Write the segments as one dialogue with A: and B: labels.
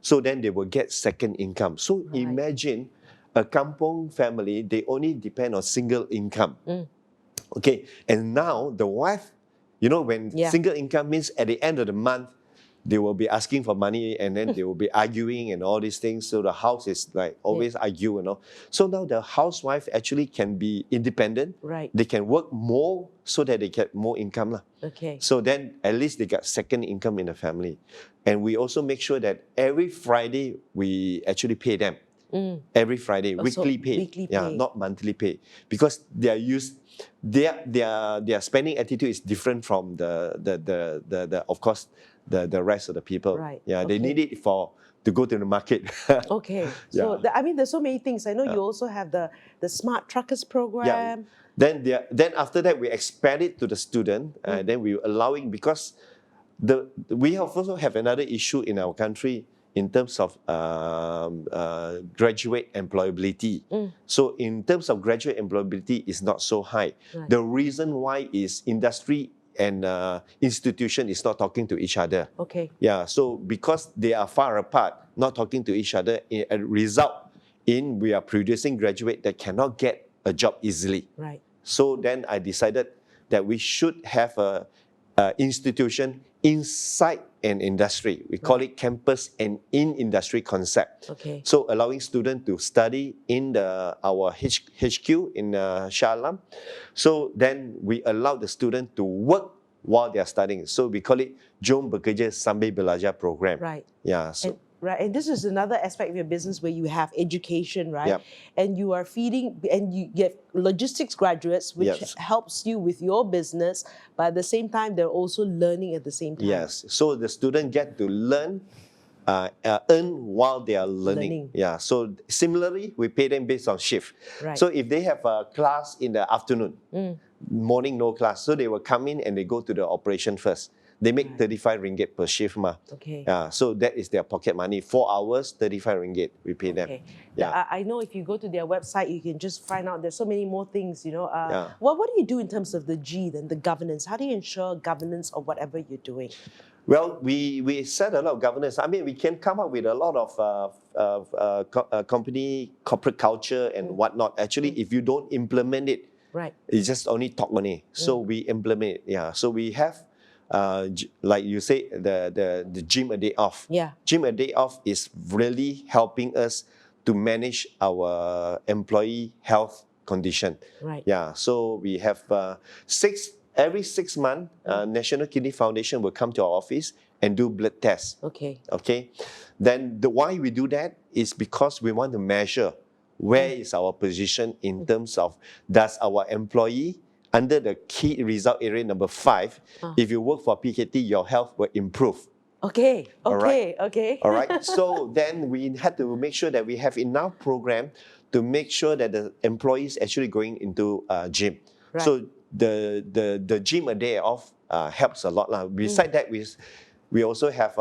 A: So then they will get second income. So imagine a kampong family, they only depend on single income. Okay, and now the wife, you know, when single income means at the end of the month, they will be asking for money and then they will be arguing and all these things. So the house is like always argue, you know. So now the housewife actually can be independent. They can work more so that they get more income lah. So then at least they got second income in the family. And we also make sure that every Friday we actually pay them. Every Friday, weekly pay. Not monthly pay. Because they are used, their spending attitude is different from the of course, the rest of the people. They need it to go to the market.
B: So I mean, there's so many things. I know you also have the Smart Truckers program.
A: Then after that, we expand it to the student. Then we allowing, because we also have another issue in our country in terms of graduate employability. So in terms of graduate employability, it's not so high. The reason why is industry and institution is not talking to each other. So because they are far apart, not talking to each other, it result in we are producing graduate that cannot get a job easily. So then I decided that we should have a institution inside an industry. We call it campus and in-industry concept. So allowing students to study in our HQ in Shah Alam. So then we allow the student to work while they are studying. So we call it Jom Bekerja Sambil Belajar program. So
B: and this is another aspect of your business where you have education, and you are feeding, and you get logistics graduates, which helps you with your business, but at the same time, they're also learning at the same time.
A: So the student get to learn, earn while they are learning. So similarly, we pay them based on shift. So if they have a class in the afternoon, morning no class, so they will come in and they go to the operation first. They make 35 ringgit per shift. So that is their pocket money. 4 hours, 35 ringgit, we pay them.
B: I know if you go to their website, you can just find out there's so many more things, you know. What do you do in terms of the G, then the governance? How do you ensure governance of whatever you're doing?
A: Well, we set a lot of governance. I mean, we can come up with a lot of company corporate culture and whatnot. Actually, if you don't implement it, it's just only talk money. So we implement it. So we have, like you say, the gym a day off. Gym a day off is really helping us to manage our employee health condition. So we have every 6 months, National Kidney Foundation will come to our office and do blood tests. Then why we do that is because we want to measure where is our position in terms of, does our employee under the key result area number 5, if you work for PKT, your health will improve. All right. So then we had to make sure that we have enough program to make sure that the employees actually going into gym. So the gym a day off helps a lot. Besides that, we also have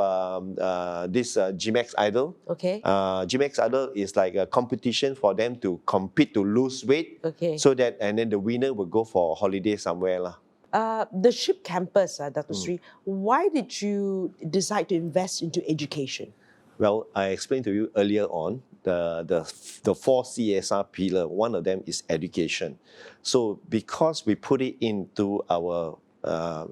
A: this GMX Idol. GMX Idol is like a competition for them to compete to lose weight. So that, and then the winner will go for a holiday somewhere.
B: The SHIP campus, Dato Seri, why did you decide to invest into education?
A: Well, I explained to you earlier on, the 4 CSR pillar, one of them is education. So because we put it into our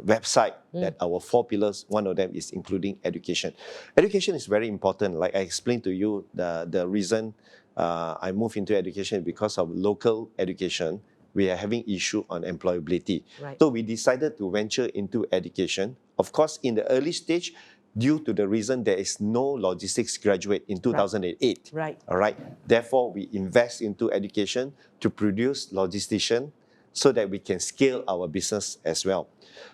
A: website, that our 4 pillars, one of them is including education. Education is very important. Like I explained to you, the reason I moved into education because of local education. We are having issue on employability. So we decided to venture into education. Of course, in the early stage, due to the reason there is no logistics graduate in 2008. All right. Therefore, we invest into education to produce logistician so that we can scale our business as well.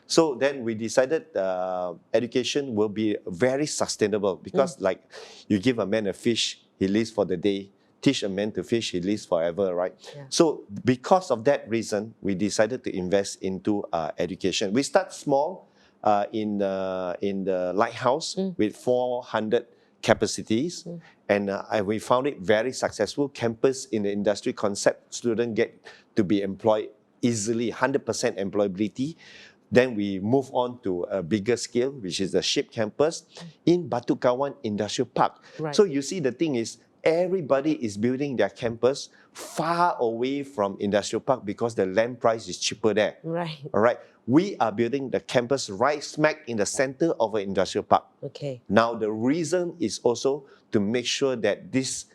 A: So then we decided education will be very sustainable because like you give a man a fish, he lives for the day. Teach a man to fish, he lives forever, right? So because of that reason, we decided to invest into education. We start small in the lighthouse with 400 capacities, and we found it very successful. Campus in the industry concept, students get to be employed easily, 100% employability. Then we move on to a bigger scale, which is the SHIP campus in Batu Kawan Industrial Park.
B: Right.
A: So you see, the thing is, everybody is building their campus far away from industrial park because the land price is cheaper there.
B: Right.
A: All right. We are building the campus right smack in the center of an industrial park.
B: Okay.
A: Now, the reason is also to make sure that this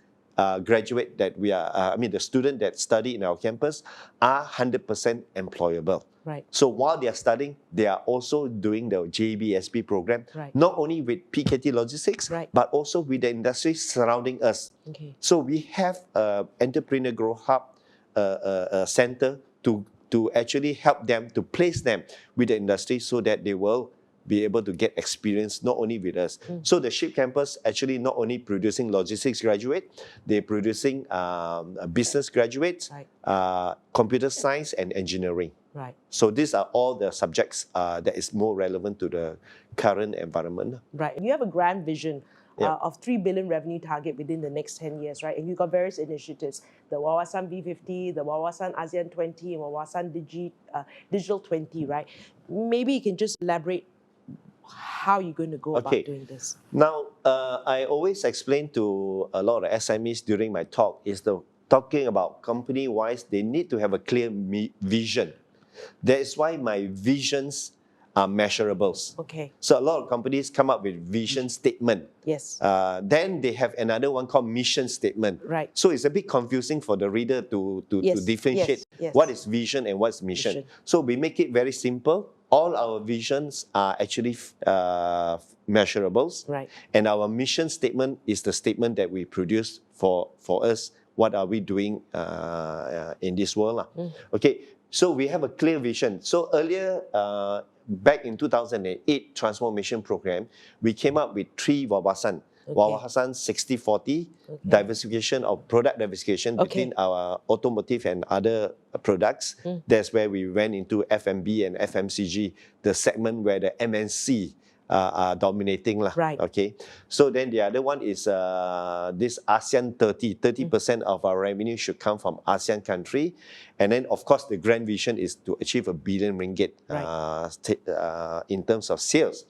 A: graduate that we are, the student that study in our campus are 100% employable.
B: Right.
A: So while they are studying, they are also doing the JBSB program,
B: right.
A: not only with PKT Logistics,
B: right.
A: but also with the industry surrounding us.
B: Okay.
A: So we have an entrepreneur growth hub center to actually help them, to place them with the industry so that they will be able to get experience not only with us. So the SHIP campus actually not only producing logistics graduate, they're producing business graduates,
B: right.
A: Computer science and engineering.
B: Right.
A: So these are all the subjects that is more relevant to the current environment.
B: Right. You have a grand vision of 3 billion revenue target within the next 10 years, right? And you've got various initiatives, the Wawasan V50, the Wawasan ASEAN 20, and Wawasan Digital 20, right? Maybe you can just elaborate how you're going to go about doing this.
A: Now, I always explain to a lot of SMEs during my talk is talking about company-wise, they need to have a clear vision. That is why my visions are measurables.
B: Okay.
A: So a lot of companies come up with vision statement.
B: Yes.
A: Then they have another one called mission statement.
B: Right.
A: So it's a bit confusing for the reader to differentiate what is vision and what's mission. So we make it very simple. All our visions are actually measurables.
B: Right.
A: And our mission statement is the statement that we produce for us. What are we doing in this world? Okay. So we have a clear vision. So earlier, back in 2008 transformation program, we came up with 3 Wawasan. Wawasan 60-40, diversification of product diversification between our automotive and other products. That's where we went into F&B and FMCG, the segment where the MNC are dominating.
B: Right.
A: Okay. So then the other one is this ASEAN 30% of our revenue should come from ASEAN country. And then of course the grand vision is to achieve ringgit 1 billion in terms of sales.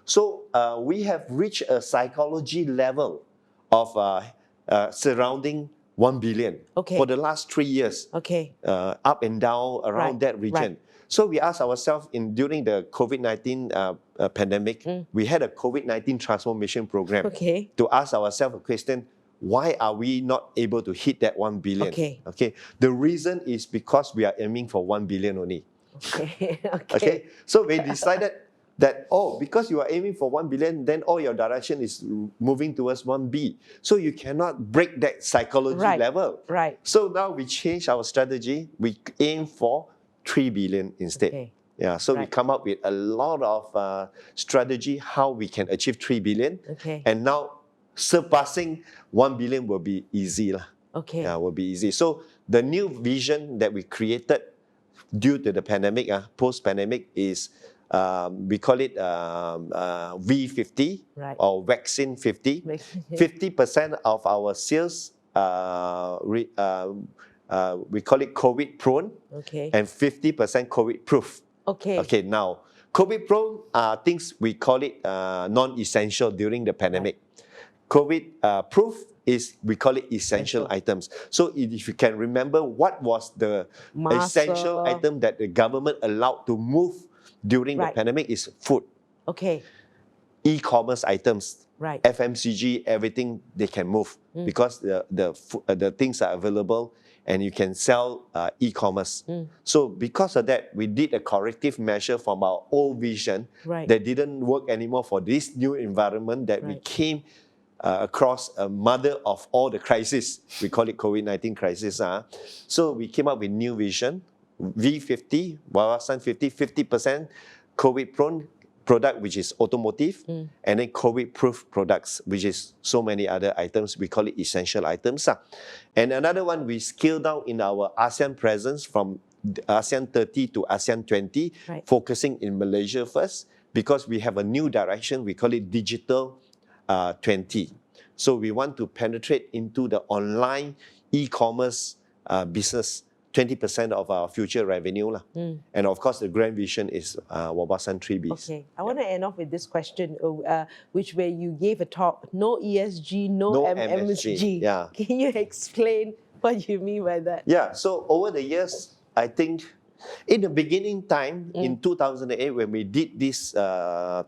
A: So we have reached a psychology level of surrounding 1 billion for the last 3 years. Up and down around that region. So we asked ourselves during the COVID-19 pandemic, we had a COVID-19 transformation program to ask ourselves a question, why are we not able to hit that 1 billion? The reason is because we are aiming for 1 billion only. So we decided that, because you are aiming for 1 billion, then all your direction is moving towards 1B. So you cannot break that psychology level. So now we change our strategy. We aim for 3 billion instead. So we come up with a lot of strategy how we can achieve 3 billion. And now surpassing 1 billion will be easy. Will be easy. So the new vision that we created due to the pandemic, post-pandemic, is we call it V50 or Vaccine 50. 50% of our sales, we call it COVID prone, and 50% COVID proof. Now, COVID prone are things we call it non-essential during the pandemic. COVID proof is, we call it essential items. So if you can remember, what was the essential item that the government allowed to move during the pandemic is food. E-commerce items, FMCG, everything they can move because the things are available and you can sell e-commerce. So because of that, we did a corrective measure from our old vision that didn't work anymore for this new environment that we came across a mother of all the crises. We call it COVID-19 crisis. So we came up with new vision, V50, Wawasan 50, 50% COVID-prone product, which is automotive, and then COVID-proof products, which is so many other items. We call it essential items. And another one, we scaled down in our ASEAN presence from ASEAN 30 to ASEAN 20, focusing in Malaysia first, because we have a new direction. We call it Digital 20. So we want to penetrate into the online e-commerce business 20% of our future revenue. And of course, the grand vision is Wawasan 3Bs.
B: Okay, I want to end off with this question, which where you gave a talk, no ESG, no MSG.
A: Yeah.
B: Can you explain what you mean by that?
A: Yeah, so over the years, I think in the beginning time, in 2008, when we did this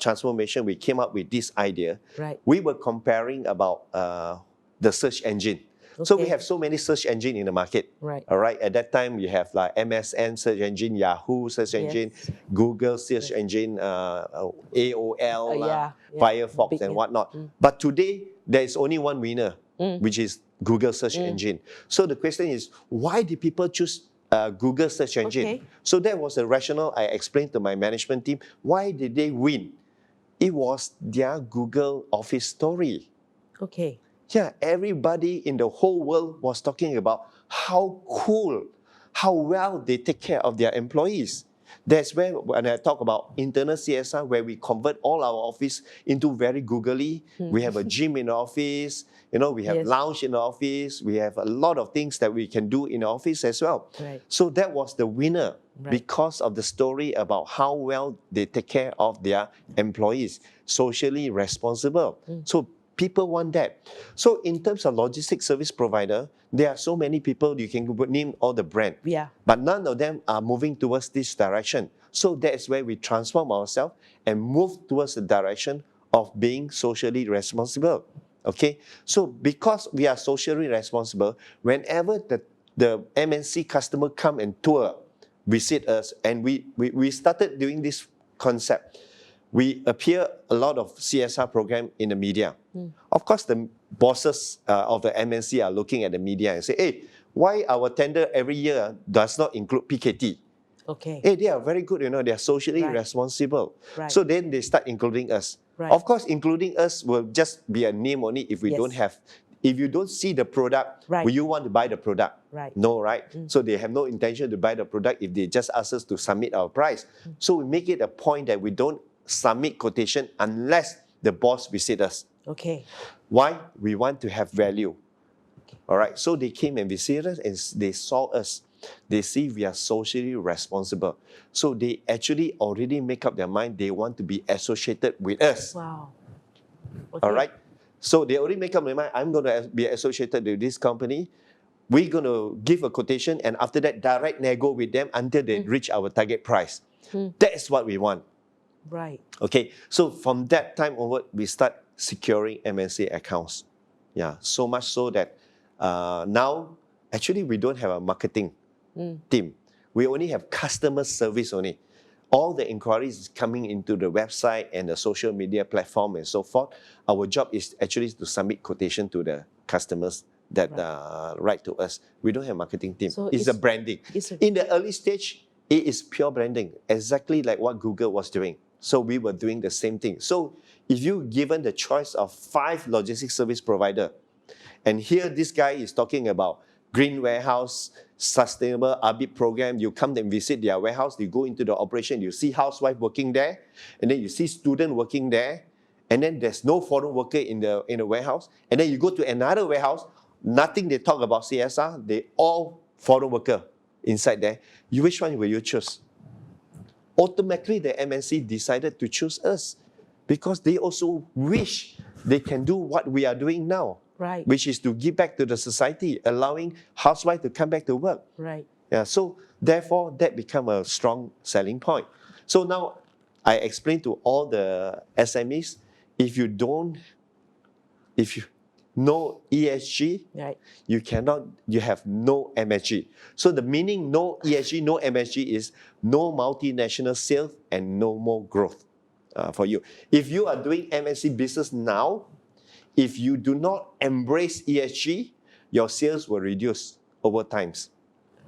A: transformation, we came up with this idea.
B: Right.
A: We were comparing about the search engine.
B: Okay.
A: So we have so many search engine in the market.
B: Right.
A: All right. At that time, you have like MSN search engine, Yahoo search engine, Google search engine, AOL, Firefox, and whatnot. But today, there is only one winner, which is Google search engine. So the question is, why did people choose Google search engine?
B: Okay.
A: So that was the rationale I explained to my management team. Why did they win? It was their Google Office story.
B: Okay.
A: Yeah, everybody in the whole world was talking about how cool, how well they take care of their employees. That's where, when I talk about internal CSR, where we convert all our office into very googly. We have a gym in the office, we have lounge in the office. We have a lot of things that we can do in the office as well.
B: Right.
A: So that was the winner because of the story about how well they take care of their employees, socially responsible. So people want that. So in terms of logistics service provider, there are so many people, you can name all the brand.
B: Yeah.
A: But none of them are moving towards this direction. So that's where we transform ourselves and move towards the direction of being socially responsible. Okay? So because we are socially responsible, whenever the MNC customer come and tour, visit us, and we started doing this concept. We appear a lot of CSR program in the media. Of course, the bosses of the MNC are looking at the media and say, hey, why our tender every year does not include PKT?
B: Okay.
A: Hey, they are very good, they are socially responsible. So then they start including us. Of course, including us will just be a name only if we don't have. If you don't see the product, will you want to buy the product? No, right? So they have no intention to buy the product if they just ask us to submit our price. So we make it a point that we don't submit quotation unless the boss visit us.
B: Okay.
A: Why? We want to have value. All right. So they came and visited us and they saw us. They see we are socially responsible. So they actually already make up their mind they want to be associated with us.
B: Wow. Okay.
A: All right. So they already make up their mind, I'm going to be associated with this company. We're going to give a quotation and after that direct nego with them until they reach our target price. That's what we want.
B: Right.
A: Okay, so from that time onward, we start securing MNC accounts. Yeah, so much so that now, actually, we don't have a marketing team. We only have customer service only. All the inquiries coming into the website and the social media platform and so forth. Our job is actually to submit quotation to the customers that write to us. We don't have a marketing team. So it's a branding. In the early stage, it is pure branding, exactly like what Google was doing. So we were doing the same thing. So if you're given the choice of 5 logistics service provider, and here this guy is talking about green warehouse, sustainable ABIB program, you come and visit their warehouse, you go into the operation, you see housewife working there, and then you see student working there, and then there's no foreign worker in the warehouse, and then you go to another warehouse, nothing they talk about CSR, they all foreign worker inside there. Which one will you choose? Automatically, the MNC decided to choose us because they also wish they can do what we are doing now, which is to give back to the society, allowing housewives to come back to work. Yeah, so therefore, that become a strong selling point. So now, I explain to all the SMEs, if you no ESG, you have no MSG. So the meaning no ESG, no MSG is no multinational sales and no more growth for you. If you are doing MNC business now, if you do not embrace ESG, your sales will reduce over times.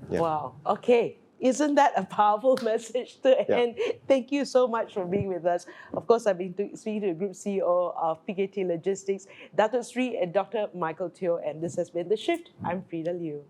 A: Yeah.
B: Wow. Okay. Isn't that a powerful message to end? Thank you so much for being with us. Of course, I've been speaking to the Group CEO of PKT Logistics, Dato Seri and Dr. Michael Tio, and this has been The Shift. I'm Frida Liu.